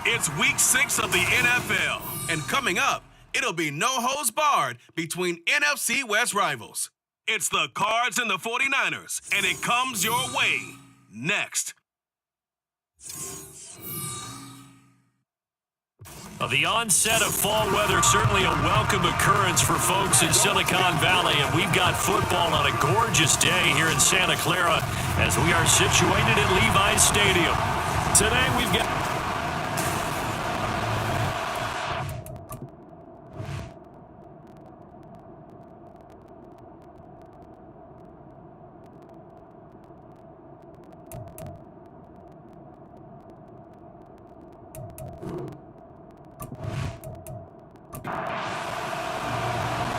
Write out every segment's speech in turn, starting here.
It's week 6 of the NFL, and coming up, it'll be no holds barred between NFC West rivals. It's the Cards and the 49ers, and it comes your way next. The onset of fall weather, certainly a welcome occurrence for folks in Silicon Valley, and we've got football on a gorgeous day here in Santa Clara as we are situated at Levi's Stadium. Today we've got...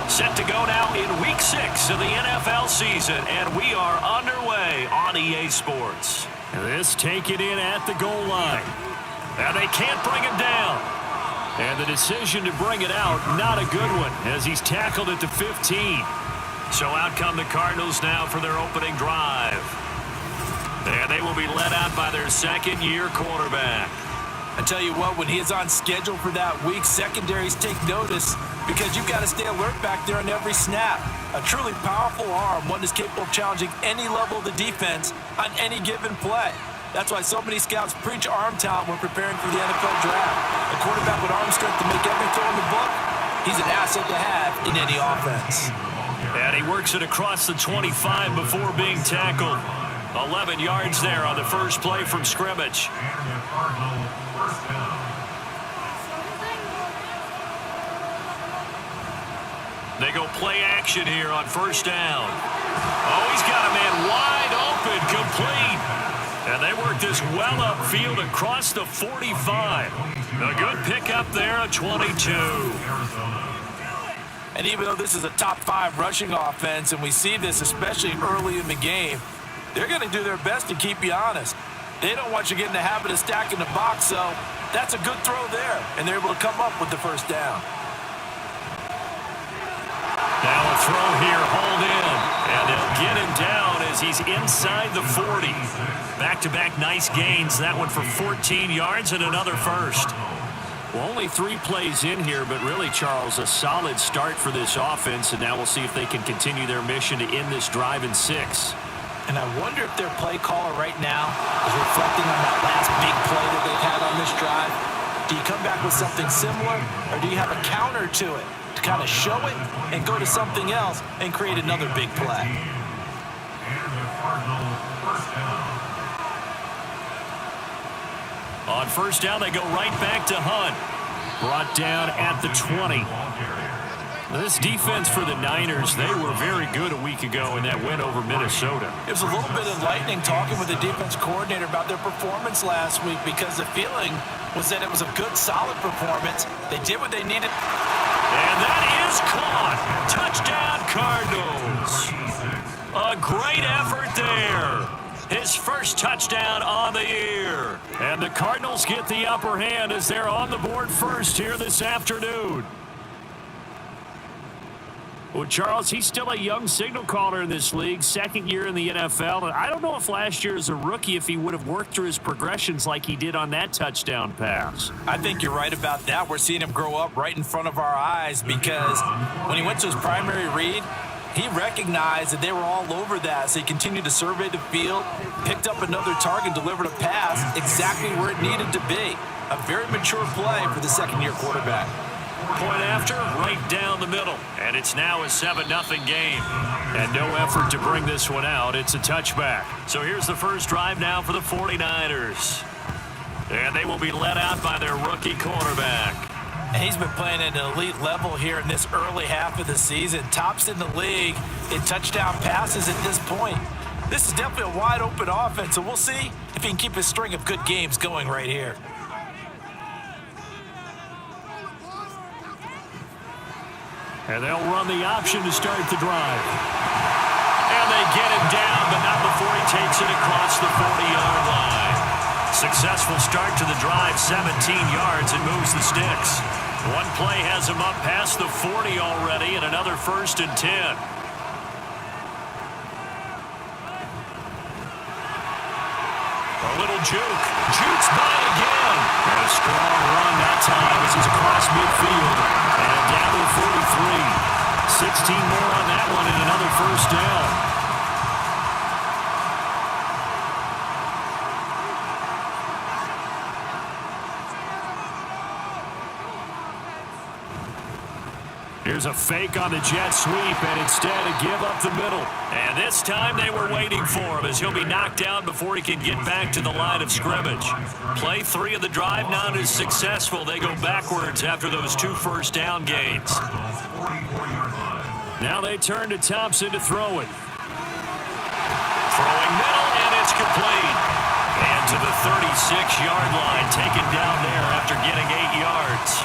Set to go now in week 6 of the NFL season, and we are underway on EA Sports. This taken in at the goal line. And they can't bring him down. And the decision to bring it out, not a good one, as he's tackled at the 15. So out come the Cardinals now for their opening drive. And they will be led out by their second-year quarterback. I tell you what, when he is on schedule for that week, secondaries take notice because you've got to stay alert back there on every snap. A truly powerful arm, one that's capable of challenging any level of the defense on any given play. That's why so many scouts preach arm talent when preparing for the NFL draft. A quarterback with arm strength to make every throw in the book, he's an asset to have in any offense. And he works it across the 25 before being tackled. 11 yards there on the first play from scrimmage. They go play action here on first down. Oh, he's got a man wide open, complete. And they work this well upfield across the 45. A good pickup there, a 22. And even though this is a top 5 rushing offense, and we see this especially early in the game, they're going to do their best to keep you honest. They don't want you to get in the habit of stacking the box, so that's a good throw there, and they're able to come up with the first down. Now a throw here, hold in, and they'll get him down as he's inside the 40. Back-to-back nice gains, that one for 14 yards and another first. Well, only 3 plays in here, but really, Charles, a solid start for this offense, and now we'll see if they can continue their mission to end this drive in 6. And I wonder if their play caller right now is reflecting on that last big play that they've had on this drive. Do you come back with something similar, or do you have a counter to it to kind of show it and go to something else and create another big play? On first down, they go right back to Hunt. Brought down at the 20. This defense for the Niners, they were very good a week ago in that win over Minnesota. It was a little bit enlightening talking with the defense coordinator about their performance last week because the feeling was that it was a good, solid performance. They did what they needed. And that is caught. Touchdown, Cardinals. A great effort there. His first touchdown on the year. And the Cardinals get the upper hand as they're on the board first here this afternoon. Well, Charles, he's still a young signal caller in this league, second year in the NFL. And I don't know if last year as a rookie, if he would have worked through his progressions like he did on that touchdown pass. I think you're right about that. We're seeing him grow up right in front of our eyes because when he went to his primary read, he recognized that they were all over that. So he continued to survey the field, picked up another target, delivered a pass exactly where it needed to be. A very mature play for the second-year quarterback. Point after, right down the middle. And it's now a 7-0 game. And no effort to bring this one out. It's a touchback. So here's the first drive now for the 49ers. And they will be led out by their rookie quarterback. And he's been playing at an elite level here in this early half of the season. Tops in the league in touchdown passes at this point. This is definitely a wide-open offense, so we'll see if he can keep his string of good games going right here. And they'll run the option to start the drive. And they get him down, but not before he takes it across the 40-yard line. successful start to the drive, 17 yards, and moves the sticks. One play has him up past the 40 already, and another 1st and 10. A little juke. Jukes by again. And a strong run that time as he's across midfield. And down to the 43. 16 more on that one and another 1st down. Here's a fake on the jet sweep, and instead a give up the middle. And this time they were waiting for him as he'll be knocked down before he can get back to the line of scrimmage. Play 3 of the drive not as successful. They go backwards after those 2 first down gains. Now they turn to Thompson to throw it. Throwing middle, and it's complete. And to the 36-yard line, taken down there after getting 8 yards.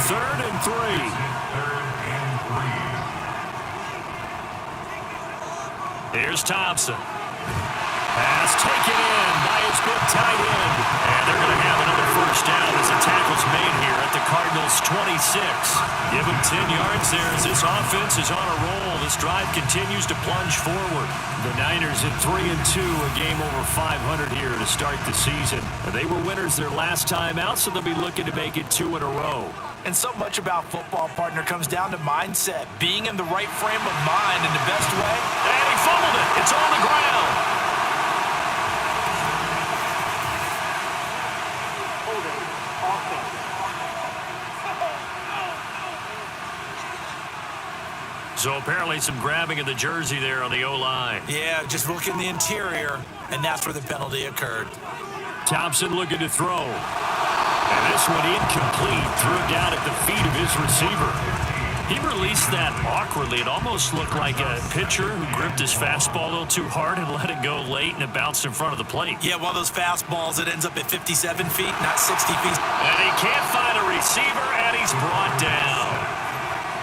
3rd and 3. Here's Thompson. Pass taken in by his big tight end. And they're going to have another 1st down as the tackle's made here at the Cardinals' 26. Give him 10 yards there as this offense is on a roll. This drive continues to plunge forward. The Niners at 3-2, a game over 500 here to start the season. They were winners their last time out, so they'll be looking to make it 2 in a row. And so much about football, partner, comes down to mindset, being in the right frame of mind in the best way. And he fumbled it. It's on the ground. So apparently some grabbing of the jersey there on the O-line. Yeah, just look in the interior, and that's where the penalty occurred. Thompson looking to throw. And this one incomplete, threw it down at the feet of his receiver. He released that awkwardly. It almost looked like a pitcher who gripped his fastball a little too hard and let it go late, and it bounced in front of the plate. Yeah, one of those fastballs that ends up at 57 feet, not 60 feet. And he can't find a receiver, and he's brought down.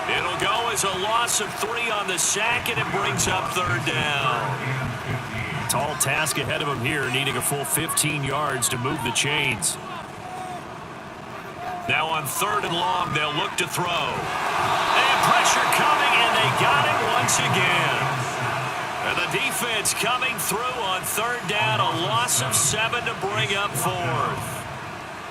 It'll go as a loss of 3 on the sack, and it brings up 3rd down. Tall task ahead of him here, needing a full 15 yards to move the chains. Now on 3rd and long, they'll look to throw. And pressure coming, and they got it once again. And the defense coming through on 3rd down, a loss of 7 to bring up 4th.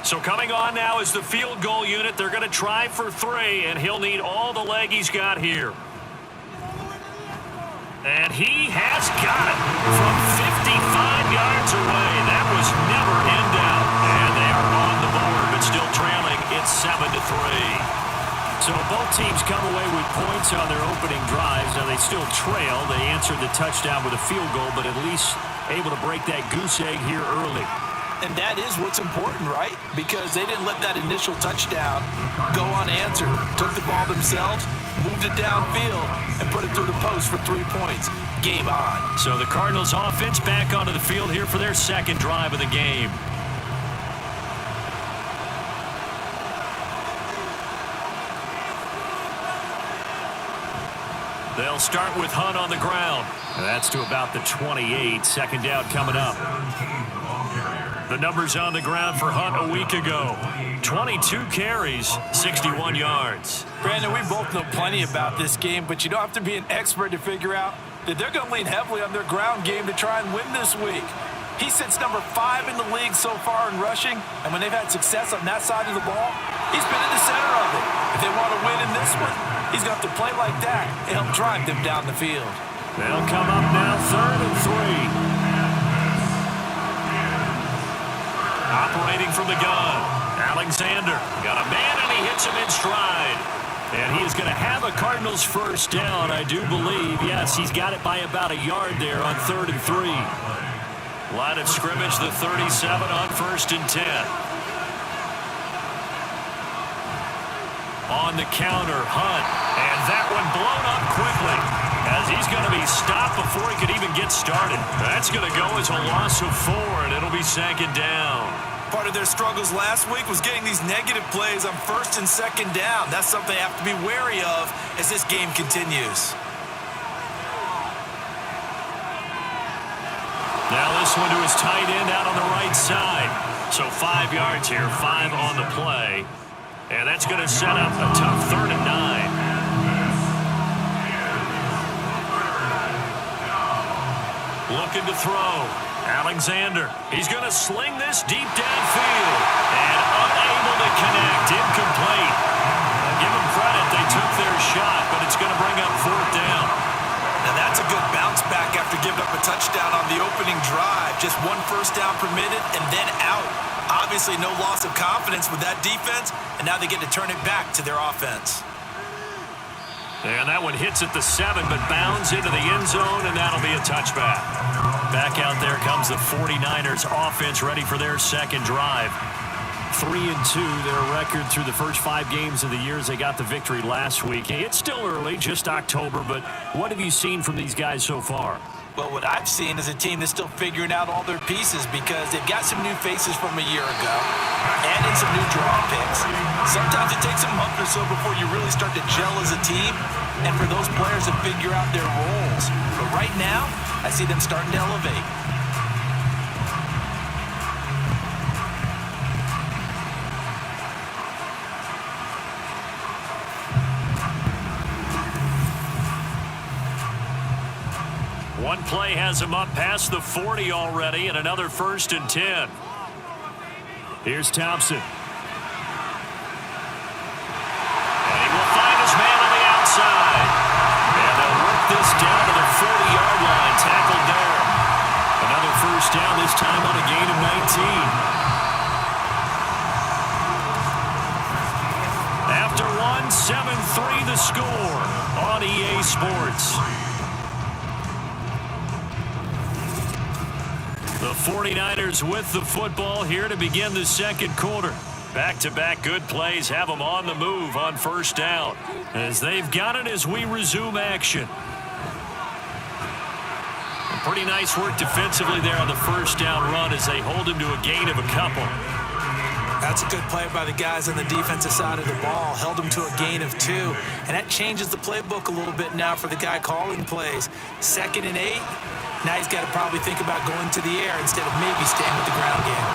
So coming on now is the field goal unit. They're going to try for 3, and he'll need all the leg he's got here. And he has got it from 55 yards away. That was never in doubt. And they are on the board, but still trailing. It's 7-3. So both teams come away with points on their opening drives. Now they still trail. They answered the touchdown with a field goal, but at least able to break that goose egg here early. And that is what's important, right? Because they didn't let that initial touchdown go unanswered. Took the ball themselves, moved it downfield, and put it through the post for 3 points. Game on. So the Cardinals offense back onto the field here for their 2nd drive of the game. They'll start with Hunt on the ground. And that's to about the 28. 2nd down coming up. The numbers on the ground for Hunt a week ago. 22 carries, 61 yards. Brandon, we both know plenty about this game, but you don't have to be an expert to figure out that they're going to lean heavily on their ground game to try and win this week. He sits number 5 in the league so far in rushing, and when they've had success on that side of the ball, he's been in the center of it. If they want to win in this one, he's going to have to play like that and help drive them down the field. They'll come up now 3rd and 3. Operating from the gun, Alexander got a man, and he hits him in stride. And he is going to have a Cardinals 1st down, I do believe. Yes, he's got it by about a yard there on 3rd and 3. Line of scrimmage, the 37 on 1st and 10. On the counter, Hunt. And that one blown up quickly as he's going to be stopped before he could even get started. That's going to go as a loss of 4, and it'll be 2nd down. Part of their struggles last week was getting these negative plays on 1st and 2nd down. That's something they have to be wary of as this game continues. Now this this one to his tight end out on the right side. So 5 yards here, 5 on the play. And that's going to set up a tough 3rd and 9. Looking to throw. Alexander. He's going to sling this deep downfield. And unable to connect. Incomplete. Give them credit. They took their shot, but it's going to bring up 4th down. Now that's a good bounce back after giving up a touchdown on the opening drive. Just 1 first down permitted and then out. Obviously no loss of confidence with that defense, and now they get to turn it back to their offense. And that one hits at the 7, but bounds into the end zone, and that'll be a touchback. Back out there comes the 49ers offense ready for their second drive. 3-2, their record through the first 5 games of the year as they got the victory last week. It's still early, just October, but what have you seen from these guys so far? Well, what I've seen is a team that's still figuring out all their pieces because they've got some new faces from a year ago and in some new draw picks. Sometimes it takes a month or so before you really start to gel as a team and for those players to figure out their roles. But right now, I see them starting to elevate. One play has him up past the 40 already, and another 1st and 10. Here's Thompson. And he will find his man on the outside. And they'll work this down to the 40-yard line. Tackled there. Another 1st down, this time on a gain of 19. After one, 7-3 the score on EA Sports. The 49ers with the football here to begin the second quarter. Back-to-back good plays have them on the move on 1st down as they've got it as we resume action. And pretty nice work defensively there on the 1st down run as they hold him to a gain of a couple. That's a good play by the guys on the defensive side of the ball. Held him to a gain of 2. And that changes the playbook a little bit now for the guy calling plays. 2nd and 8. Now he's got to probably think about going to the air instead of maybe staying with the ground game.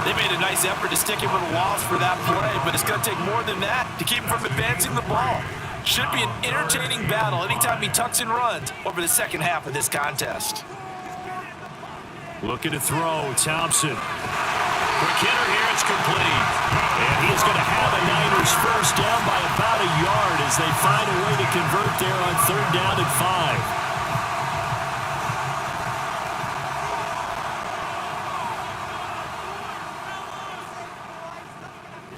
They made a nice effort to stick him with a loss for that play, but it's going to take more than that to keep him from advancing the ball. Should be an entertaining battle anytime he tucks and runs over the second half of this contest. Looking to throw, Thompson. Quick hitter here, it's complete. And he's going to have a Niners 1st down by about a yard as they find a way to convert there on 3rd down and 5.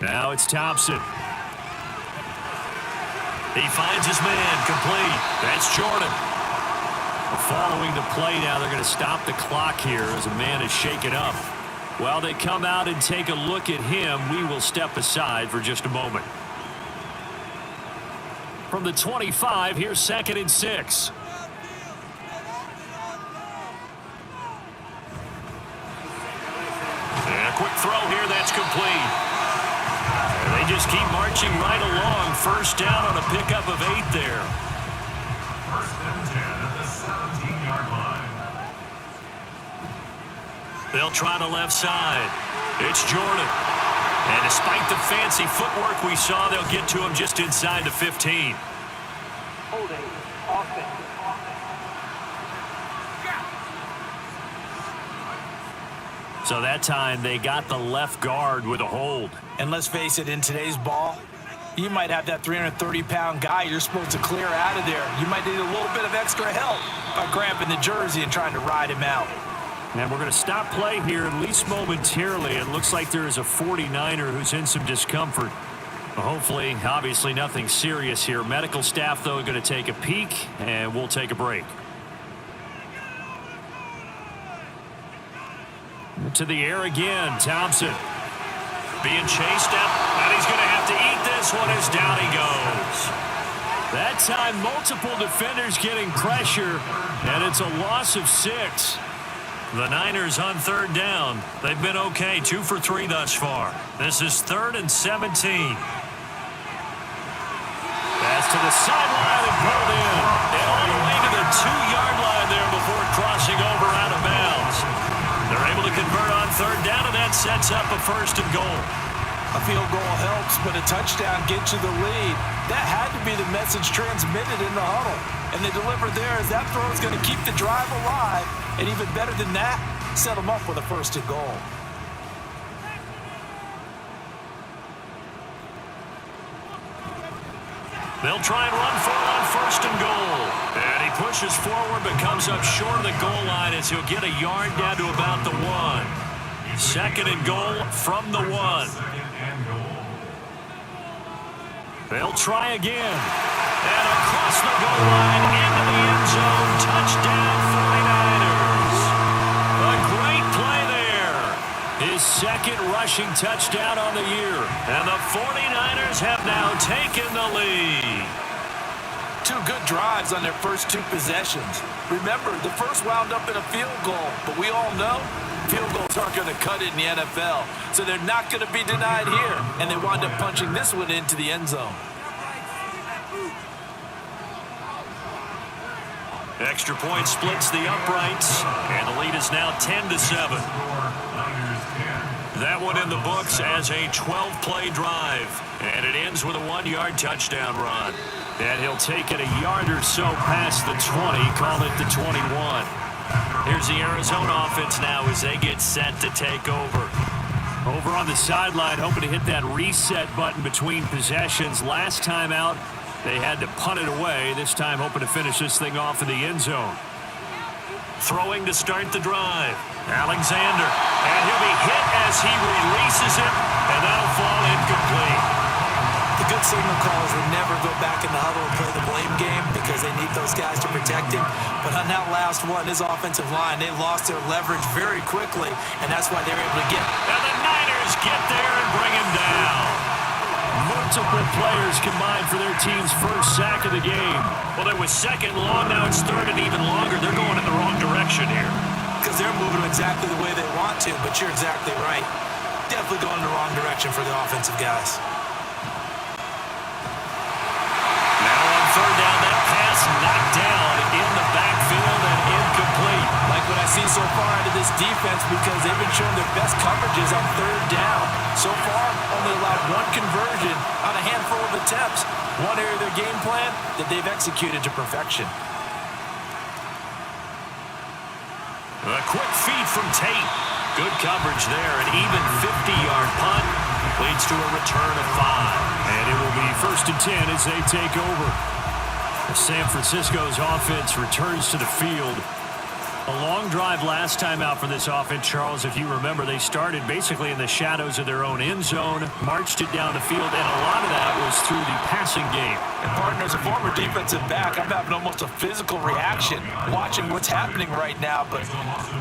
Now it's Thompson. He finds his man, complete. That's Jordan. Following the play now, they're going to stop the clock here as a man is shaken up. While they come out and take a look at him, we will step aside for just a moment. From the 25, here's 2nd and 6. And a quick throw here, that's complete. They just keep marching right along. 1st down on a pickup of 8 there. 1st and 10 at the 17-yard line. They'll try the left side. It's Jordan. And despite the fancy footwork we saw, they'll get to him just inside the 15. Holding offense. So that time they got the left guard with a hold. And let's face it, in today's ball, you might have that 330-pound guy you're supposed to clear out of there. You might need a little bit of extra help by grabbing the jersey and trying to ride him out. And we're going to stop play here, at least momentarily. It looks like there is a 49er who's in some discomfort. Hopefully, obviously nothing serious here. Medical staff, though, going to take a peek, and we'll take a break. To the air again, Thompson. Being chased up, and he's going to have to eat this one as down he goes. That time, multiple defenders getting pressure, and it's a loss of 6. The Niners on 3rd down. They've been okay, 2 for 3 thus far. This is 3rd and 17. Pass to the sideline and pulled in. And all the way to the 2-yard line there before crossing over out of bounds. third down, and that sets up a 1st and goal. A field goal helps, but a touchdown gets you the lead. That had to be the message transmitted in the huddle. And they deliver there as that throw is going to keep the drive alive. And even better than that, set them up with a 1st and goal. They'll try and run for it on 1st and goal. And he pushes forward but comes up short of the goal line as he'll get a yard down to about the 1. 2nd and goal from the 1. They'll try again. And across the goal line into the end zone. Touchdown 49ers. A great play there. His 2nd rushing touchdown on the year. And the 49ers have now taken the lead. 2 good drives on their first 2 possessions. Remember, the first wound up in a field goal, but we all know field goals aren't going to cut it in the NFL, so they're not going to be denied here, and they wind up punching this one into the end zone. Extra point splits the uprights, and the lead is now 10-7. That one in the books as a 12-play drive, and it ends with a 1-yard touchdown run. And he'll take it a yard or so past the 20, call it the 21. Here's the Arizona offense now as they get set to take over. Over on the sideline, hoping to hit that reset button between possessions. Last time out, they had to punt it away. This time hoping to finish this thing off in the end zone. Throwing to start the drive. Alexander. And he'll be hit as he releases it, and that'll fall incomplete. The good signal callers will never go back in the huddle and play the blame game because they need those guys to protect him. But on that last one, his offensive line, they lost their leverage very quickly, and that's why they were able to get. And the Niners get there and bring him down. Multiple players combined for their team's first sack of the game. Well, it was 2nd long, now it's 3rd and even longer. They're going in the wrong direction here. Because they're moving exactly the way they want to, but you're exactly right. Definitely going in the wrong direction for the offensive guys. Third down, that pass knocked down in the backfield and incomplete. Like what I see so far out of this defense because they've been showing their best coverages on 3rd down. So far, only allowed 1 conversion on a handful of attempts. One area of their game plan that they've executed to perfection. A quick feed from Tate. Good coverage there. An even 50-yard punt leads to a return of 5. And it will be 1st and 10 as they take over. San Francisco's offense returns to the field. A long drive last time out for this offense, Charles. If you remember, they started basically in the shadows of their own end zone, marched it down the field, and a lot of that was through the passing game. And partner, as a former defensive back, I'm having almost a physical reaction watching what's happening right now. But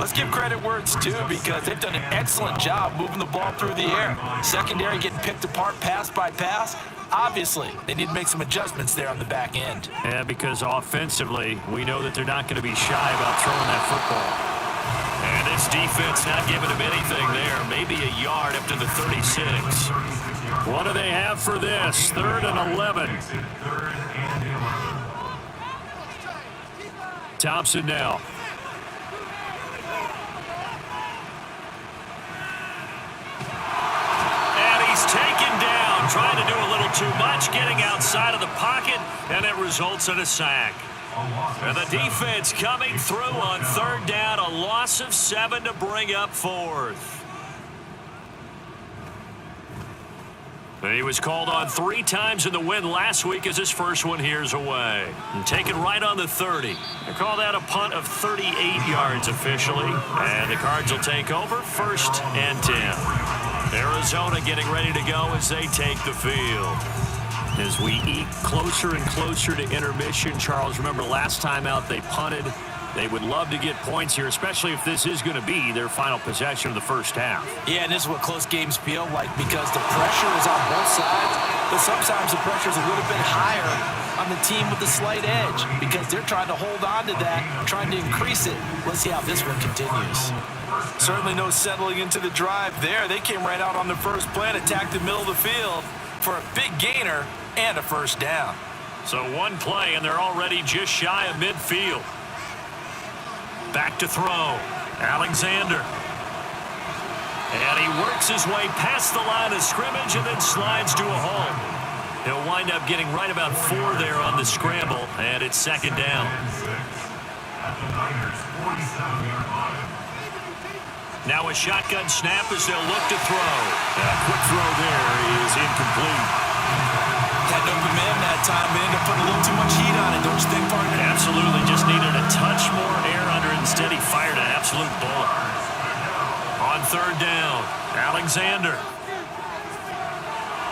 let's give credit where it's due because they've done an excellent job moving the ball through the air. Secondary getting picked apart pass by pass. Obviously, they need to make some adjustments there on the back end. Yeah, because offensively, we know that they're not going to be shy about throwing that football. And this defense not giving them anything there. Maybe a yard up to the 36. What do they have for this? 3rd and 11. Thompson now. And he's taken down, trying to do a little too much, getting outside of the pocket, and it results in a sack. And the defense coming through on 3rd down, a loss of 7 to bring up 4th. And he was called on 3 times in the win last week as his first one here's away. And taken right on the 30. They call that a punt of 38 yards officially. And the Cards will take over 1st and 10. Arizona getting ready to go as they take the field. As we eat closer and closer to intermission, Charles, remember last time out they punted. They would love to get points here, especially if this is going to be their final possession of the first half. Yeah, and this is what close games feel like because the pressure is on both sides, but sometimes the pressure is a little bit higher on the team with the slight edge because they're trying to hold on to that, trying to increase it. Let's see how this one continues. Certainly no settling into the drive there. They came right out on the first play and attacked the middle of the field for a big gainer and a 1st down. So one play, and they're already just shy of midfield. Back to throw. Alexander. And he works his way past the line of scrimmage and then slides to a hole. He'll wind up getting right about 4 there on the scramble, and it's second down. At the Niners' 47-yard line. Now a shotgun snap as they'll look to throw. A quick throw there is incomplete. Had no command that time, but ended up putting a little too much heat on it, don't you think, partner? Absolutely, just needed a touch more air under it. Instead, he fired an absolute bullet. On third down, Alexander.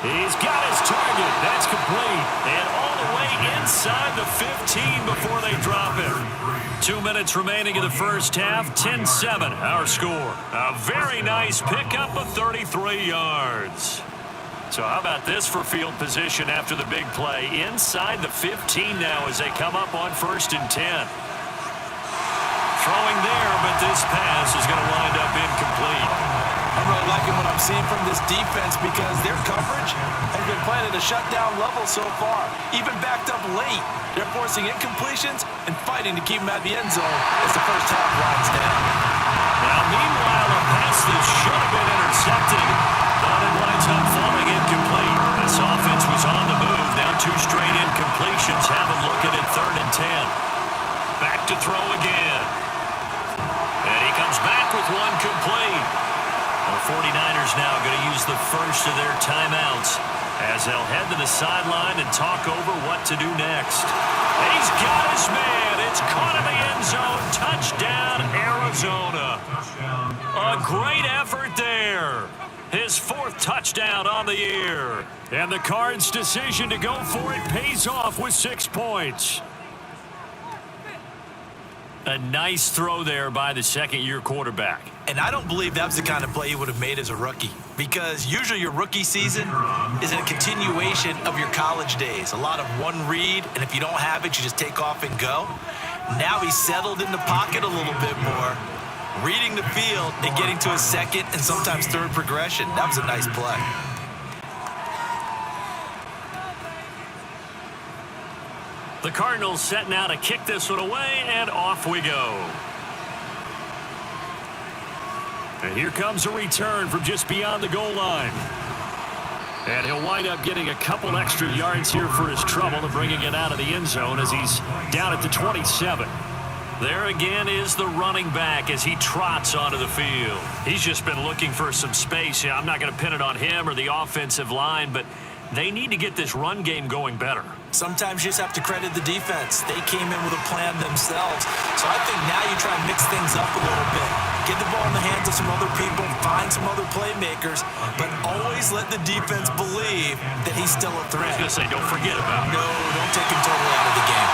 He's got his target. That's complete. And all the way inside the 15 before they drop him. 2 minutes remaining in the first half. 10-7, our score. A very nice pickup of 33 yards. So how about this for field position after the big play? Inside the 15 now as they come up on 1st and 10. Throwing there, but this pass is going to wind up incomplete. I'm really liking what I'm seeing from this defense because their coverage has been playing at a shutdown level so far. Even backed up late, they're forcing incompletions and fighting to keep them at the end zone as the first half winds down. Now, meanwhile, a pass that should have been intercepted, but it winds up falling incomplete. This offense was on the move. Now 2 straight incompletions have them looking at 3rd and 10. Back to throw again. And he comes back with one complete. The 49ers now going to use the first of their timeouts as they'll head to the sideline and talk over what to do next. He's got his man. It's caught in the end zone. Touchdown, Arizona. A great effort there. His 4th touchdown on the year. And the Cards' decision to go for it pays off with 6 points. A nice throw there by the second-year quarterback. And I don't believe that was the kind of play he would have made as a rookie because usually your rookie season is a continuation of your college days. A lot of one read, and if you don't have it, you just take off and go. Now he's settled in the pocket a little bit more, reading the field and getting to his second and sometimes third progression. That was a nice play. The Cardinals set now to kick this one away, and off we go. And here comes a return from just beyond the goal line. And he'll wind up getting a couple extra yards here for his trouble and bringing it out of the end zone as he's down at the 27. There again is the running back as he trots onto the field. He's just been looking for some space. I'm not going to pin it on him or the offensive line, but they need to get this run game going better. Sometimes you just have to credit the defense. They came in with a plan themselves. So I think now you try and mix things up a little bit. Get the ball in the hands of some other people, find some other playmakers, but always let the defense believe that he's still a threat. I was going to say, don't forget about him. No, don't take him totally out of the game.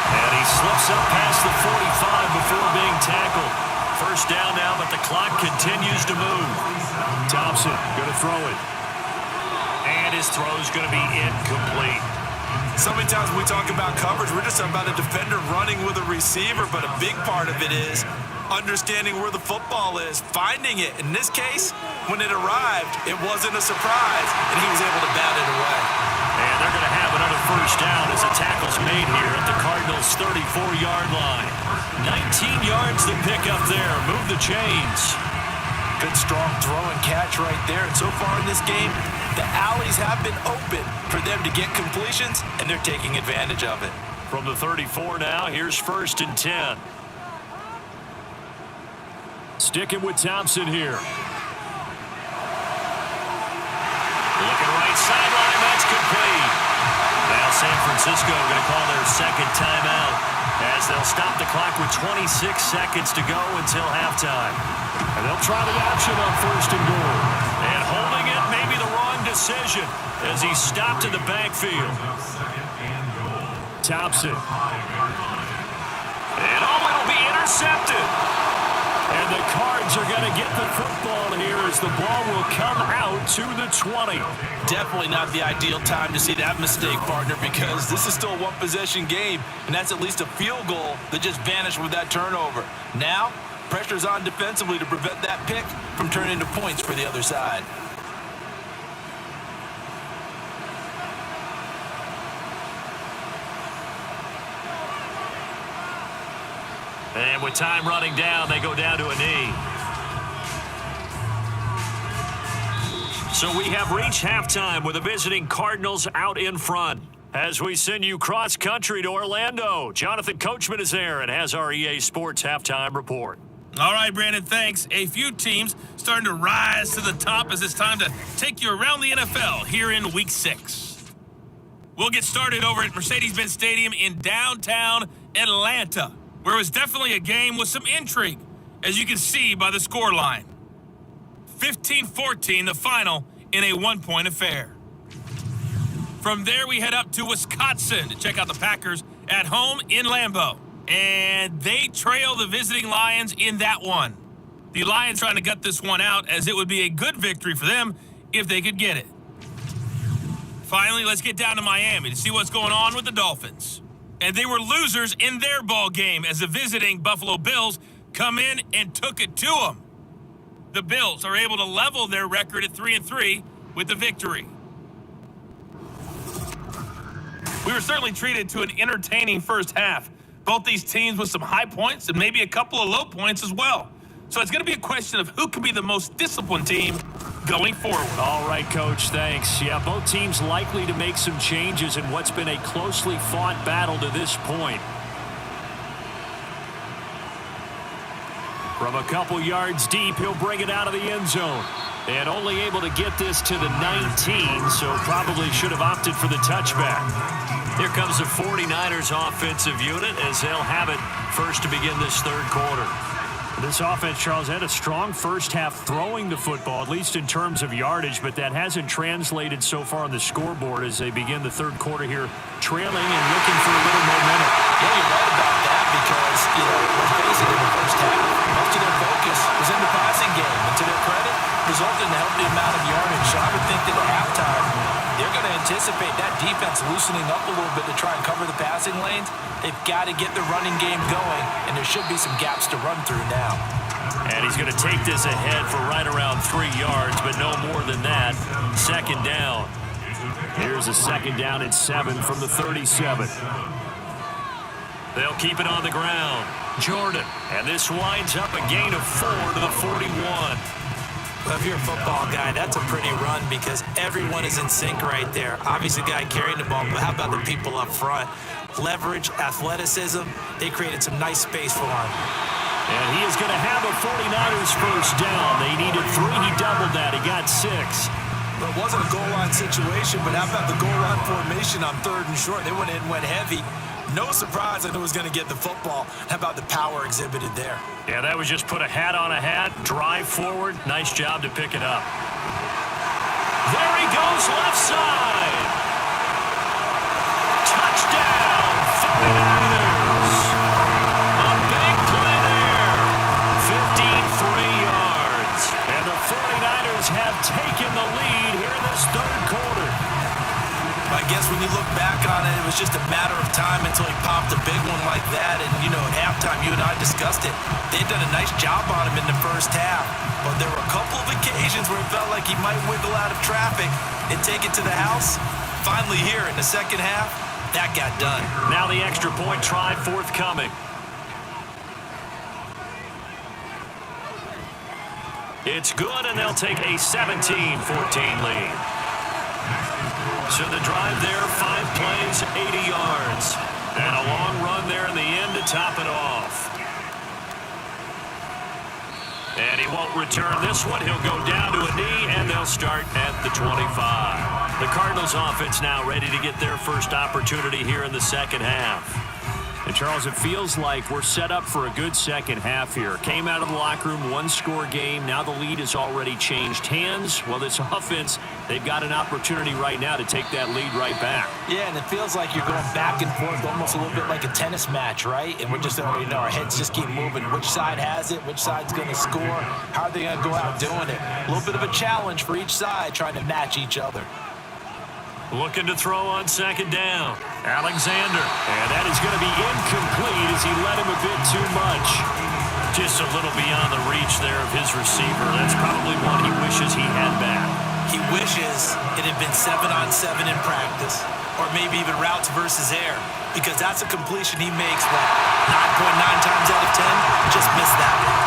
And he slips up past the 45 before being tackled. First down now, but the clock continues to move. Thompson going to throw it. And his throw is going to be incomplete. So many times when we talk about coverage, we're just talking about a defender running with a receiver, but a big part of it is understanding where the football is, finding it. In this case, when it arrived, it wasn't a surprise, and he was able to bat it away. And they're going to have another first down as the tackle's made here at the Cardinals' 34-yard line. 19 yards to pick up there. Move the chains. Good, strong throw and catch right there. And so far in this game, the alleys have been open for them to get completions, and they're taking advantage of it. From the 34 now, here's 1st and 10. Sticking with Thompson here. Looking right sideline, that's complete. Now San Francisco going to call their second timeout as they'll stop the clock with 26 seconds to go until halftime. And they'll try the option on 1st and goal. And holding it may be the wrong decision as he stopped in the backfield. Thompson. And it'll be intercepted. And the Cards are going to get the football here as the ball will come out to the 20. Definitely not the ideal time to see that mistake, partner, because this is still a one-possession game, and that's at least a field goal that just vanished with that turnover. Now, pressure's on defensively to prevent that pick from turning into points for the other side. And with time running down, they go down to a knee. So we have reached halftime with the visiting Cardinals out in front. As we send you cross-country to Orlando, Jonathan Coachman is there and has our EA Sports halftime report. All right, Brandon, thanks. A few teams starting to rise to the top as it's time to take you around the NFL here in Week 6. We'll get started over at Mercedes-Benz Stadium in downtown Atlanta, where it was definitely a game with some intrigue, as you can see by the scoreline. 15-14, the final in a one-point affair. From there, we head up to Wisconsin to check out the Packers at home in Lambeau. And they trail the visiting Lions in that one. The Lions trying to gut this one out, as it would be a good victory for them if they could get it. Finally, let's get down to Miami to see what's going on with the Dolphins. And they were losers in their ball game as the visiting Buffalo Bills come in and took it to them. The Bills are able to level their record at 3-3 with the victory. We were certainly treated to an entertaining first half. Both these teams with some high points and maybe a couple of low points as well. So it's going to be a question of who can be the most disciplined team going forward. All right, Coach, thanks. Yeah, both teams likely to make some changes in what's been a closely fought battle to this point. From a couple yards deep, he'll bring it out of the end zone. And only able to get this to the 19, so probably should have opted for the touchback. Here comes the 49ers offensive unit as they'll have it first to begin this third quarter. This offense, Charles, had a strong first half throwing the football, at least in terms of yardage, but that hasn't translated so far on the scoreboard as they begin the third quarter here, trailing and looking for a little momentum. Yeah, you're right about that because, let's face it, in the first half, much of their focus was in the passing game. And to their credit, resulted in a healthy amount of yardage. So I would think that at halftime, they're going to anticipate that defense loosening up a little bit to try and cover the passing lanes. They've got to get the running game going, and there should be some gaps to run through now. And he's going to take this ahead for right around 3 yards, but no more than that. Second down. Here's a second down and 7 from the 37. They'll keep it on the ground. Jordan. And this winds up a gain of 4 to the 41. Well, if you're a football guy, that's a pretty run because everyone is in sync right there. Obviously, the guy carrying the ball, but how about the people up front? Leverage, athleticism, they created some nice space for him. And he is going to have a 49ers first down. They needed 3. He doubled that. He got 6. But it wasn't a goal line situation, but how about the goal line formation on 3rd and short? They went in, went heavy. No surprise I knew he was going to get the football. How about the power exhibited there? Yeah, that was just put a hat on a hat, drive forward. Nice job to pick it up. There he goes, left side. Touchdown, 49ers. A big play there. 15 yards. And the 49ers have taken the lead here in this third quarter. I guess when you look back on it, it was just a matter of time until he popped a big one like that. And, at halftime, you and I discussed it. They'd done a nice job on him in the first half. But there were a couple of occasions where it felt like he might wiggle out of traffic and take it to the house. Finally here in the second half, that got done. Now the extra point try forthcoming. It's good, and they'll take a 17-14 lead. So the drive there, 5 plays, 80 yards. And a long run there in the end to top it off. And he won't return this one. He'll go down to a knee, and they'll start at the 25. The Cardinals offense now ready to get their first opportunity here in the second half. And, Charles, it feels like we're set up for a good second half here. Came out of the locker room, 1-score game. Now the lead has already changed hands. Well, this offense, they've got an opportunity right now to take that lead right back. Yeah, and it feels like you're going back and forth almost a little bit like a tennis match, right? And we're just already know our heads just keep moving. Which side has it? Which side's going to score? How are they going to go out doing it? A little bit of a challenge for each side trying to match each other. Looking to throw on second down. Alexander. And that is going to be incomplete as he led him a bit too much. Just a little beyond the reach there of his receiver. That's probably one he wishes he had back. He wishes it had been 7-on-7 in practice. Or maybe even routes versus air. Because that's a completion he makes, 9.9 times out of 10? Just missed that one.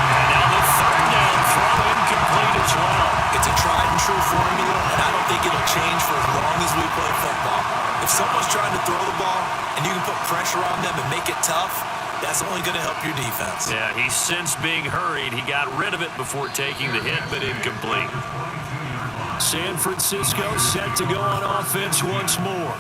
And now the third down throw incomplete as well. It's a tried and true pressure on them and make it tough, that's only going to help your defense. Yeah, he sensed being hurried. He got rid of it before taking the hit, but incomplete. San Francisco set to go on offense once more.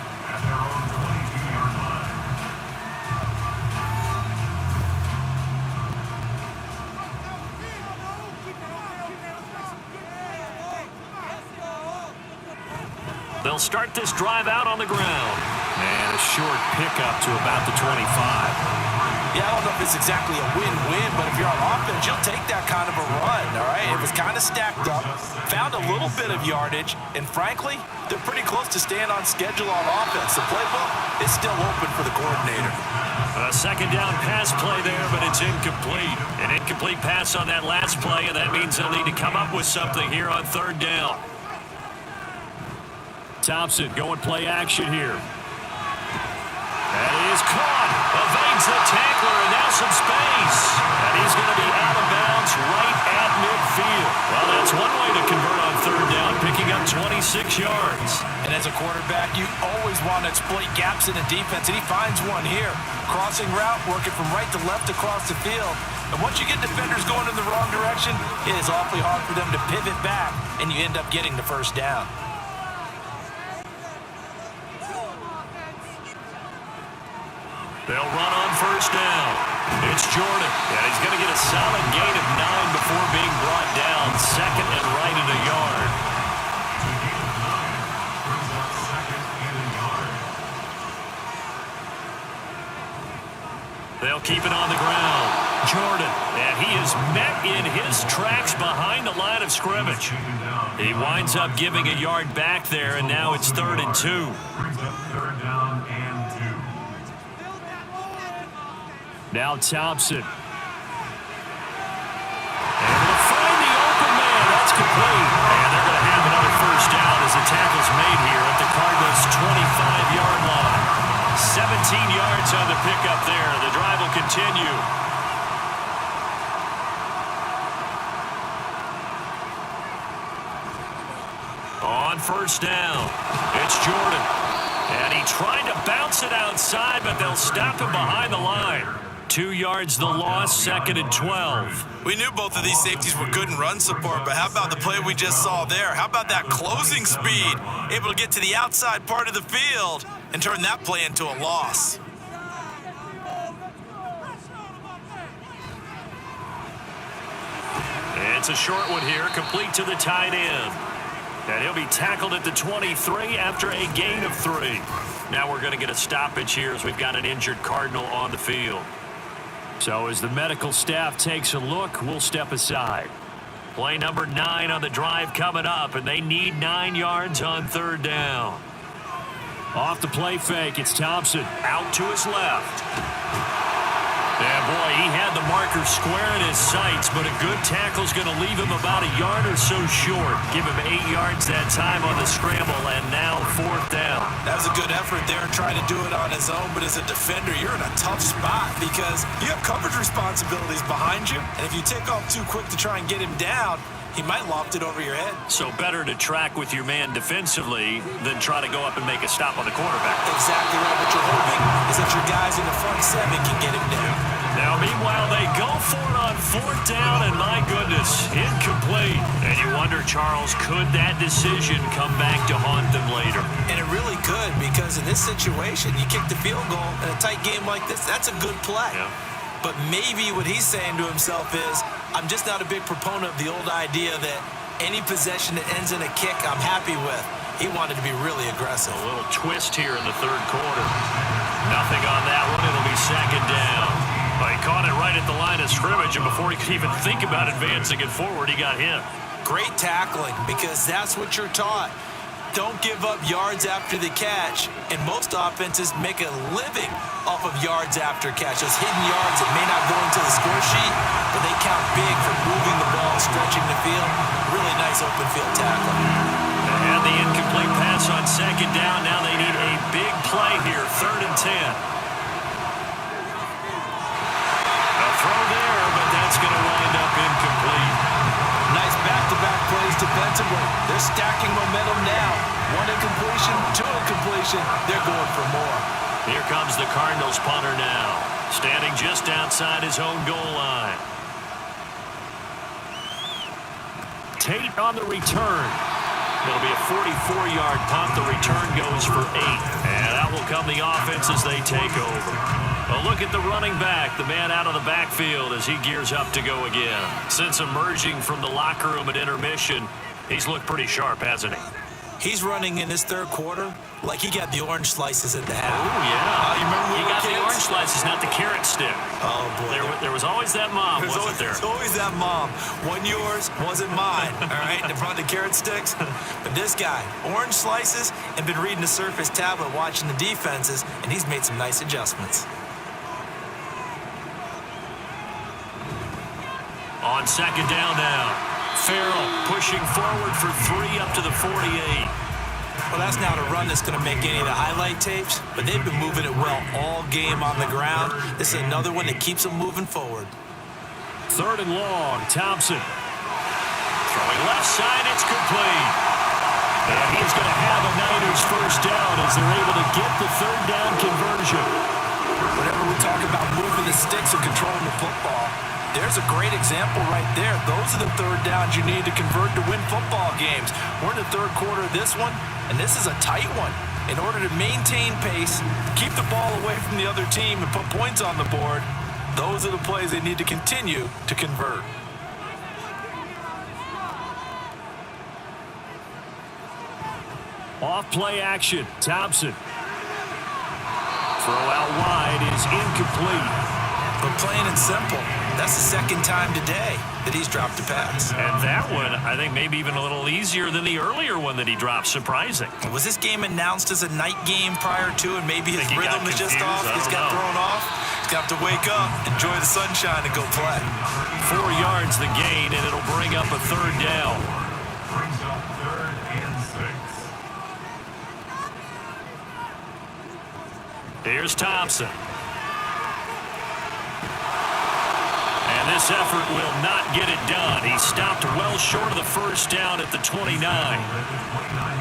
They'll start this drive out on the ground. And a short pickup to about the 25. Yeah, I don't know if it's exactly a win-win, but if you're on offense, you'll take that kind of a run, all right? It was kind of stacked up, found a little bit of yardage, and frankly, they're pretty close to staying on schedule on offense. The playbook is still open for the coordinator. A second down pass play there, but it's incomplete. An incomplete pass on that last play, and that means they'll need to come up with something here on third down. Thompson going play action here. That is caught. Evades the tackler, and now some space. And he's going to be out of bounds right at midfield. Well, that's one way to convert on third down, picking up 26 yards. And as a quarterback, you always want to exploit gaps in the defense, and he finds one here. Crossing route, working from right to left across the field. And once you get defenders going in the wrong direction, it is awfully hard for them to pivot back, and you end up getting the first down. They'll run on first down. It's Jordan. And he's going to get a solid gain of 9 before being brought down. Second and right at a yard. They'll keep it on the ground. Jordan. And he is met in his tracks behind the line of scrimmage. He winds up giving a yard back there, and now it's 3rd and 2. Brings up 3rd down and 2. Now Thompson. Able to find the open man. That's complete. And they're going to have another first down as the tackle's made here at the Cardinals' 25-yard line. 17 yards on the pickup there. The drive will continue. On first down, it's Jordan. And he tried to bounce it outside, but they'll stop him behind the line. 2 yards the loss, 2nd and 12. We knew both of these safeties were good in run support, but how about the play we just saw there? How about that closing speed? Able to get to the outside part of the field and turn that play into a loss. It's a short one here, complete to the tight end. And he'll be tackled at the 23 after a gain of 3. Now we're going to get a stoppage here as we've got an injured Cardinal on the field. So as the medical staff takes a look, we'll step aside. Play number 9 on the drive coming up, and they need 9 yards on third down. Off the play fake, it's Thompson out to his left. Yeah, boy, he had the marker square in his sights, but a good tackle's going to leave him about a yard or so short. Give him 8 yards that time on the scramble, and now 4th down. That was a good effort there, trying to do it on his own, but as a defender, you're in a tough spot because you have coverage responsibilities behind you, and if you take off too quick to try and get him down, he might loft it over your head. So better to track with your man defensively than try to go up and make a stop on the quarterback. Exactly right. What you're hoping is that your guys in the front 7 can get him down. Now, meanwhile, they go for it on 4th down, and my goodness, incomplete. And you wonder, Charles, could that decision come back to haunt them later? And it really could, because in this situation, you kick the field goal in a tight game like this, that's a good play. Yeah. But maybe what he's saying to himself is, I'm just not a big proponent of the old idea that any possession that ends in a kick, I'm happy with. He wanted to be really aggressive. A little twist here in the 3rd quarter. Nothing on that one. It'll be 2nd down. Well, he caught it right at the line of scrimmage, and before he could even think about advancing it forward, he got hit. Great tackling, because that's what you're taught. Don't give up yards after the catch, and most offenses make a living off of yards after catch. Those hidden yards that may not go into the score sheet, but they count big for moving the ball, stretching the field. Really nice open field tackle. And the incomplete pass on 2nd down. Now they need a big play here, 3rd and 10. A throw there, but that's going to wind up incomplete. Nice back-to-back plays defensively. They're stacking momentum now. 1 incompletion, 2 incompletion. They're going for more. Here comes the Cardinals punter now, standing just outside his own goal line. Tate on the return. It'll be a 44-yard punt. The return goes for 8. And out will come the offense as they take over. A look at the running back, the man out of the backfield as he gears up to go again. Since emerging from the locker room at intermission, he's looked pretty sharp, hasn't he? He's running in this third quarter like he got the orange slices at the half. Oh, yeah. You remember when he we got were the kids? orange slices, not the carrot stick. Oh, boy. There was always that mom, wasn't there? There's always that mom. Wasn't yours, wasn't mine, all right? They brought the carrot sticks. But this guy, orange slices, and been reading the Surface tablet, watching the defenses, and he's made some nice adjustments. On second down now, Farrell pushing forward for 3 up to the 48. Well, that's not a run that's going to make any of the highlight tapes, but they've been moving it well all game on the ground. This is another one that keeps them moving forward. Third and long, Thompson. Throwing left side, it's complete. And he's going to have a Niners first down as they're able to get the third down conversion. Whenever we talk about moving the sticks and controlling the football, there's a great example right there. Those are the third downs you need to convert to win football games. We're in the third quarter of this one, and this is a tight one. In order to maintain pace, keep the ball away from the other team, and put points on the board, those are the plays they need to continue to convert. Off play action, Thompson. Throw out wide is incomplete. But plain and simple, that's the second time today that he's dropped a pass. And that one, I think, maybe even a little easier than the earlier one that he dropped. Surprising. Was this game announced as a night game prior to, and maybe his rhythm is just off? He's got thrown off. He's got to wake up, enjoy the sunshine, and go play. 4 yards the gain, and it'll bring up a third down. Brings up 3rd and 6. Here's Thompson. And this effort will not get it done. He stopped well short of the first down at the 29.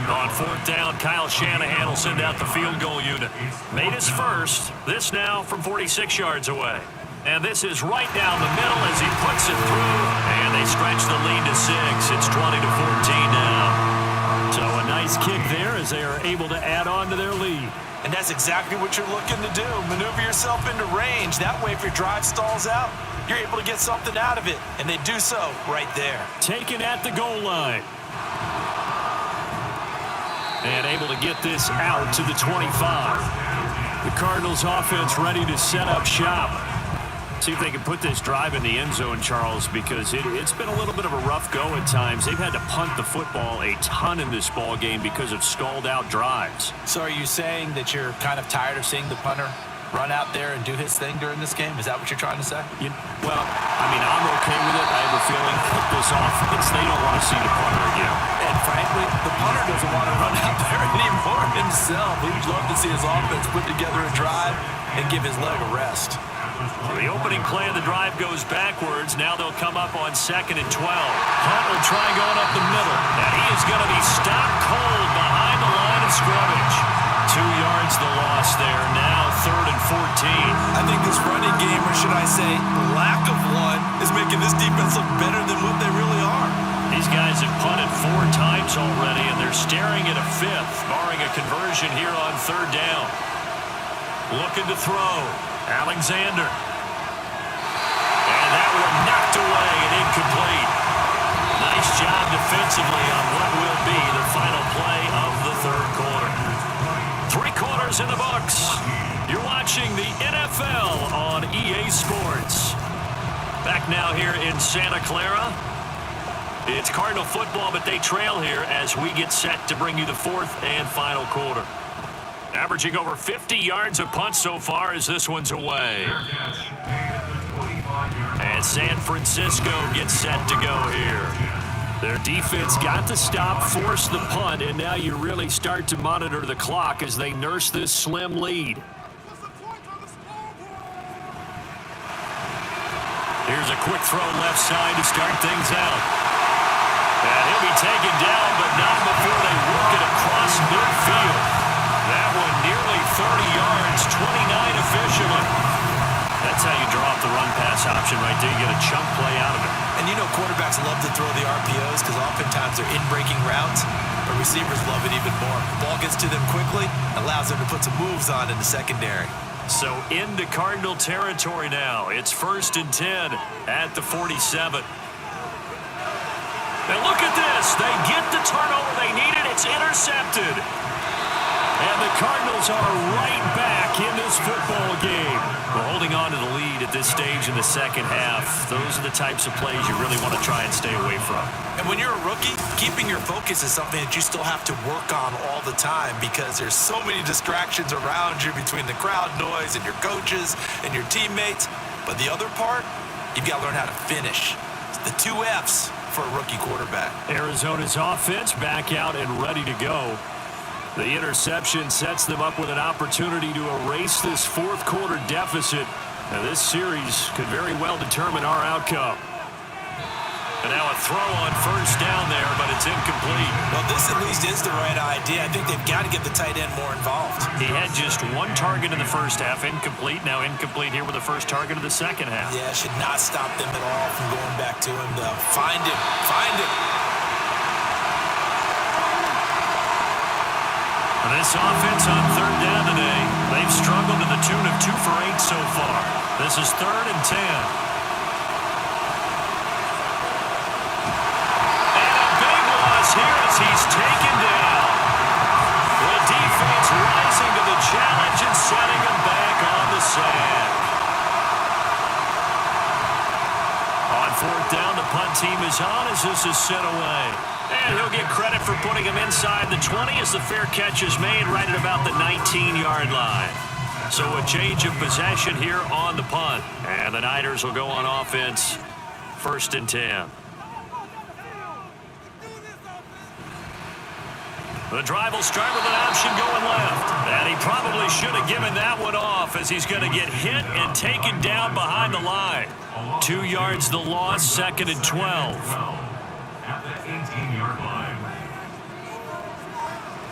On 4th down, Kyle Shanahan will send out the field goal unit. Made his first. This now from 46 yards away. And this is right down the middle as he puts it through. And they stretch the lead to 6. It's 20-14 now. So a nice kick there as they are able to add on to their lead. And that's exactly what you're looking to do. Maneuver yourself into range. That way, if your drive stalls out, you're able to get something out of it. And they do so right there. Taken at the goal line. And able to get this out to the 25. The Cardinals offense ready to set up shop. See if they can put this drive in the end zone, Charles, because it's been a little bit of a rough go at times. They've had to punt the football a ton in this ball game because of stalled out drives. So are you saying that you're kind of tired of seeing the punter run out there and do his thing during this game? Is that what you're trying to say? Well, I mean, I'm okay with it. I have a feeling that this offense, they don't want to see the punter again. And frankly, the punter doesn't want to run out there anymore himself. He'd love to see his offense put together a drive and give his leg a rest. The opening play of the drive goes backwards. Now they'll come up on 2nd and 12. Hunt will try going up the middle. And he is going to be stopped cold behind the line of scrimmage. 2 yards the loss there. Now 3rd and 14. I think this running game, or should I say lack of one, is making this defense look better than what they really are. These guys have punted 4 times already, and they're staring at a 5th, barring a conversion here on 3rd down. Looking to throw. Alexander. And that one knocked away and incomplete. Nice job defensively on what will be the final play of the third quarter. 3 quarters in the books. You're watching the NFL on EA Sports. Back now here in Santa Clara. It's Cardinal football, but they trail here as we get set to bring you the 4th and final quarter. Averaging over 50 yards of punt so far as this one's away. And San Francisco gets set to go here. Their defense got the stop, forced the punt, and now you really start to monitor the clock as they nurse this slim lead. Here's a quick throw left side to start things out. And he'll be taken down, but not before they work it across midfield. That one nearly 30 yards, pass option right there. You get a chunk play out of it. And you know quarterbacks love to throw the RPOs because oftentimes they're in-breaking routes, but receivers love it even more. The ball gets to them quickly, allows them to put some moves on in the secondary. So into Cardinal territory now. It's 1st and 10 at the 47. And look at this. They get the turnover they needed. It's intercepted. And the Cardinals are right back in this football game. We're holding on to the lead at this stage in the second half. Those are the types of plays you really want to try and stay away from. And when you're a rookie, keeping your focus is something that you still have to work on all the time because there's so many distractions around you between the crowd noise and your coaches and your teammates. But the other part, you've got to learn how to finish. It's the 2 F's for a rookie quarterback. Arizona's offense back out and ready to go. The interception sets them up with an opportunity to erase this fourth quarter deficit. Now this series could very well determine our outcome. And now a throw on 1st down there, but it's incomplete. Well, this at least is the right idea. I think they've got to get the tight end more involved. He had just 1 target in the first half, incomplete. Now incomplete here with the first target of the second half. Yeah, should not stop them at all from going back to him. Find him. This offense on 3rd down today, they've struggled to the tune of 2 for 8 so far. This is 3rd and 10. And a big loss here as he's taken down. The defense rising to the challenge and setting him back on the sack. On 4th down, the punt team is on as this is sent away. And he'll get credit for putting him inside the 20 as the fair catch is made right at about the 19-yard line. So a change of possession here on the punt. And the Niners will go on offense, 1st and 10. The drive will start with an option going left. And he probably should have given that one off as he's going to get hit and taken down behind the line. 2 yards the loss, 2nd and 12. At the 18-yard line.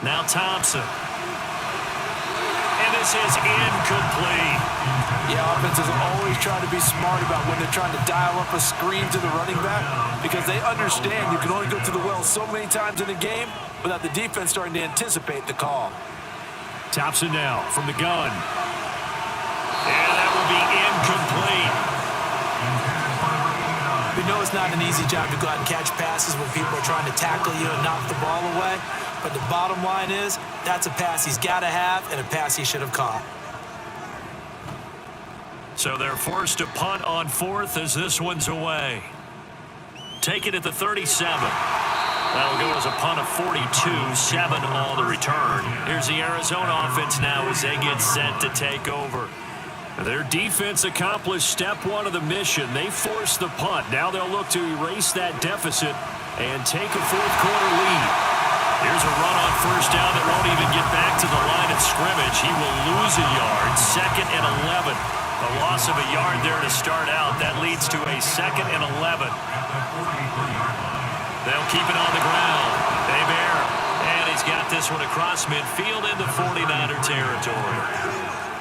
Now Thompson. And this is incomplete. Yeah, offenses always try to be smart about when they're trying to dial up a screen to the running back because they understand you can only go to the well so many times in a game without the defense starting to anticipate the call. Thompson now from the gun. And that will be incomplete. We know it's not an easy job to go out and catch passes when people are trying to tackle you and knock the ball away. But the bottom line is, that's a pass he's got to have and a pass he should have caught. So they're forced to punt on 4th as this one's away. Take it at the 37. That'll go as a punt of 42, 7 on the return. Here's the Arizona offense now as they get set to take over. Their defense accomplished step 1 of the mission. They forced the punt. Now they'll look to erase that deficit and take a fourth quarter lead. Here's a run on 1st down that won't even get back to the line of scrimmage. He will lose a yard, 2nd and 11. A loss of a yard there to start out. That leads to a 2nd and 11. They'll keep it on the ground. They bear. And he's got this one across midfield into 49er territory.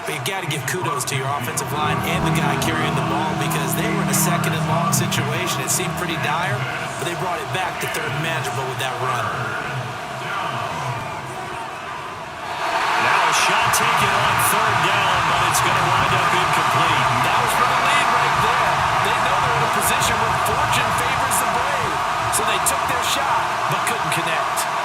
But you got to give kudos to your offensive line and the guy carrying the ball because they were in a 2nd and long situation. It seemed pretty dire, but they brought it back to 3rd and manageable with that run. Now a shot taken on 3rd down, but it's going to wind up incomplete. That was for the lead right there. They know they're in a position where fortune favors the brave, so they took their shot but couldn't connect.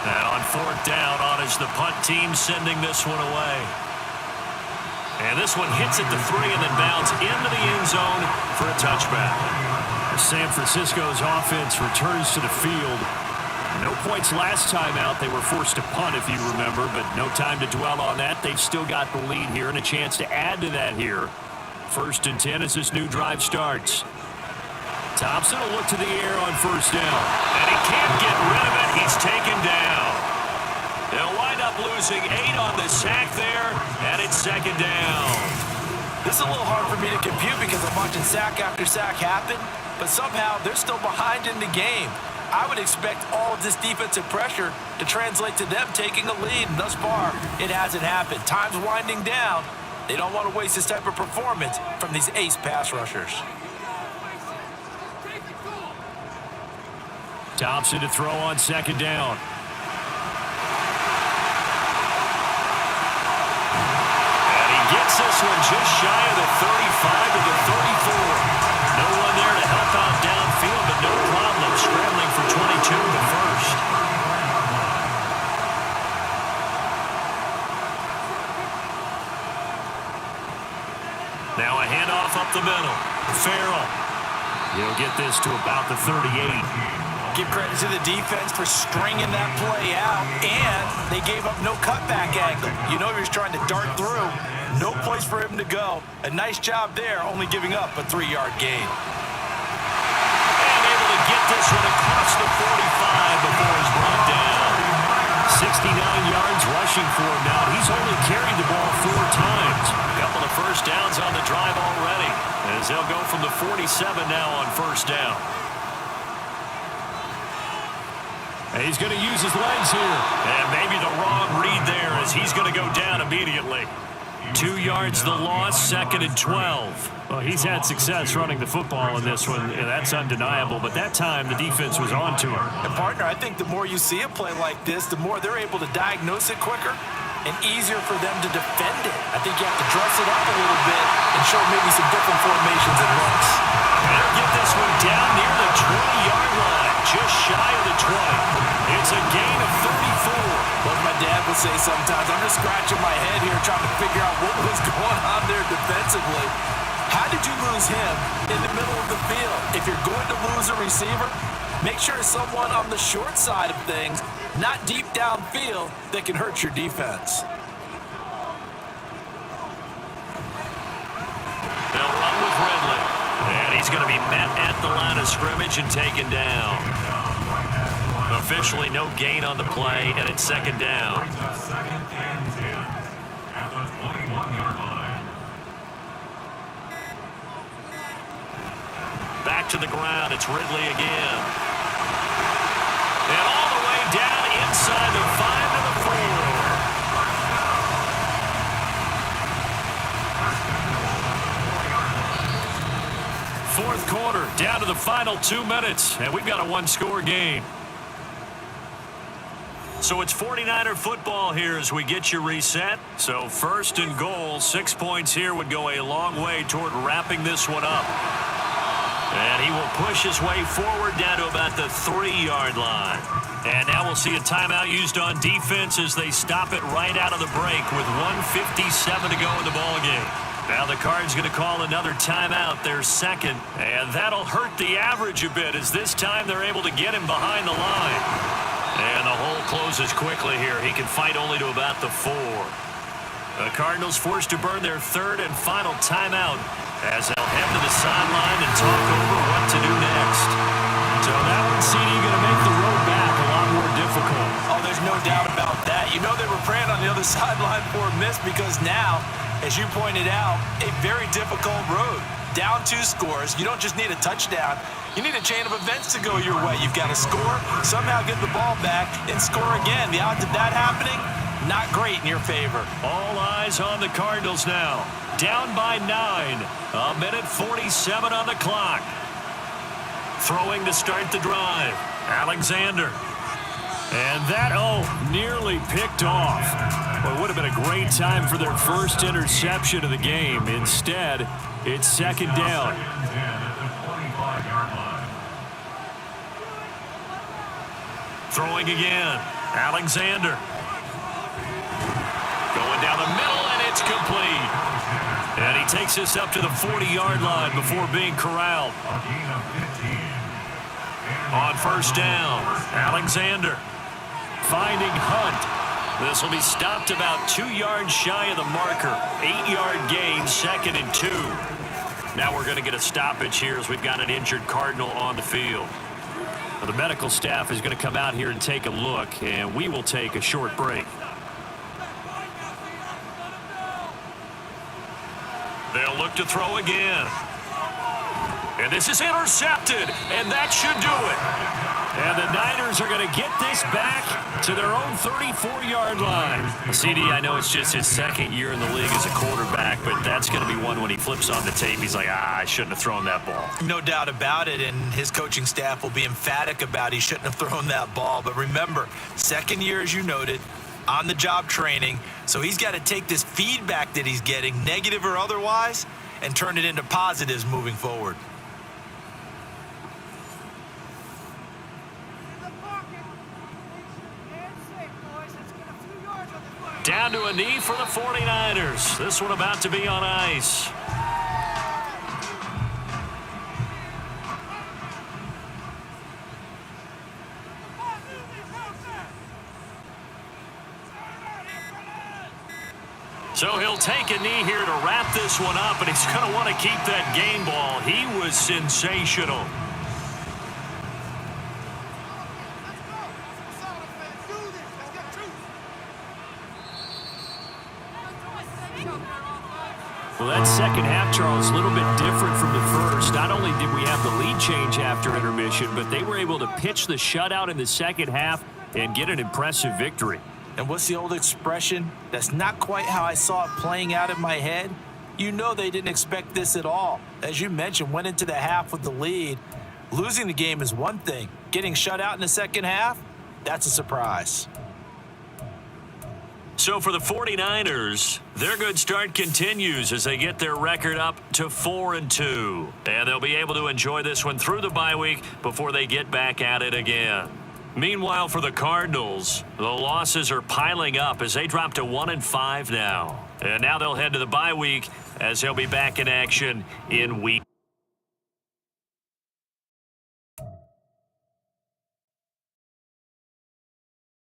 And on 4th down, on is the punt team sending this one away. And this one hits at the 3 and then bounds into the end zone for a touchback. San Francisco's offense returns to the field. No points last time out. They were forced to punt, if you remember, but no time to dwell on that. They've still got the lead here and a chance to add to that here. 1st and 10 as this new drive starts. Thompson will look to the air on 1st down. And he can't get rid of it. He's taken down. They'll wind up losing 8 on the sack there, and it's 2nd down. This is a little hard for me to compute because I'm watching sack after sack happen, but somehow they're still behind in the game. I would expect all of this defensive pressure to translate to them taking a lead, and thus far, it hasn't happened. Time's winding down, They don't want to waste this type of performance from these ace pass rushers. Thompson to throw on second down. And he gets this one just shy of the 35 to the 34. No one there to help out downfield, but no problem scrambling for 22 in the first. Now a handoff up the middle. Farrell. He'll get this to about the 38. Give credit to the defense for stringing that play out, and they gave up no cutback angle. You know he was trying to dart through. No place for him to go. A nice job there, only giving up a 3-yard gain. And able to get this one across the 45 before he's brought down. 69 yards rushing for him now. He's only carried the ball 4 times. A couple of first downs on the drive already, as they'll go from the 47 now on first down. And he's going to use his legs here. And maybe the wrong read there, as he's going to go down immediately. 2 yards the loss, 2nd and 12. Well, he's had success running the football in this one, and that's undeniable. But that time, the defense was on to him. And partner, I think the more you see a play like this, the more they're able to diagnose it quicker and easier for them to defend it. I think you have to dress it up a little bit and show maybe some different formations and looks. And they'll get this one down near the 20-yard line, just shy of the 20. It's a gain of 34. Like my dad would say sometimes, I'm just scratching my head here trying to figure out what was going on there defensively. How did you lose him in the middle of the field? If you're going to lose a receiver, make sure it's someone on the short side of things, not deep downfield, that can hurt your defense. They'll run with Ridley. And he's going to be met at the line of scrimmage and taken down. Officially no gain on the play, and it's 2nd down. Second and 10 at the 21-yard line. Back to the ground, it's Ridley again. And all the way down inside the 5 to the 4. Fourth quarter, down to the final 2 minutes, and we've got a 1-score game. So it's 49er football here as we get you reset. So 1st and goal, 6 points here would go a long way toward wrapping this one up. And he will push his way forward down to about the 3-yard line. And now we'll see a timeout used on defense as they stop it right out of the break with 1:57 to go in the ballgame. Now the Cards going to call another timeout, their 2nd. And that'll hurt the average a bit as this time they're able to get him behind the line. And the hole closes quickly here. He can fight only to about the 4. The Cardinals forced to burn their 3rd and final timeout as they'll head to the sideline and talk over what to do next. So that one, CD, going to make the road back a lot more difficult. Oh, there's no doubt about that. You know they were praying on the other sideline for a miss because now, as you pointed out, a very difficult road. Down 2 scores. You don't just need a touchdown. You need a chain of events to go your way. You've got to score, somehow get the ball back, and score again. The odds of that happening, not great in your favor. All eyes on the Cardinals now. Down by 9. 1:47 on the clock. Throwing to start the drive. Alexander. And that, nearly picked off. Well, it would have been a great time for their first interception of the game. Instead, it's 2nd down. Throwing again. Alexander. Going down the middle, and it's complete. And he takes this up to the 40-yard line before being corralled. On first down, Alexander finding Hunt. This will be stopped about 2 yards shy of the marker. 8-yard gain, 2nd and 2. Now we're going to get a stoppage here as we've got an injured Cardinal on the field. Now the medical staff is going to come out here and take a look, and we will take a short break. They'll look to throw again. And this is intercepted, and that should do it. And the Niners are going to get this back to their own 34-yard line. CD, I know it's just his second year in the league as a quarterback, but that's going to be one when he flips on the tape. He's like, I shouldn't have thrown that ball. No doubt about it, and his coaching staff will be emphatic about he shouldn't have thrown that ball. But remember, second year, as you noted, on-the-job training, so he's got to take this feedback that he's getting, negative or otherwise, and turn it into positives moving forward. Down to a knee for the 49ers. This one about to be on ice. So he'll take a knee here to wrap this one up, and he's going to want to keep that game ball. He was sensational. Well, that second half, Charles, a little bit different from the first. Not only did we have the lead change after intermission, but they were able to pitch the shutout in the second half and get an impressive victory. And what's the old expression? That's not quite how I saw it playing out in my head. You know they didn't expect this at all. As you mentioned, went into the half with the lead. Losing the game is one thing. Getting shut out in the second half, that's a surprise. So for the 49ers, their good start continues as they get their record up to 4-2. And they'll be able to enjoy this one through the bye week before they get back at it again. Meanwhile, for the Cardinals, the losses are piling up as they drop to 1-5 now. And now they'll head to the bye week as they'll be back in action in week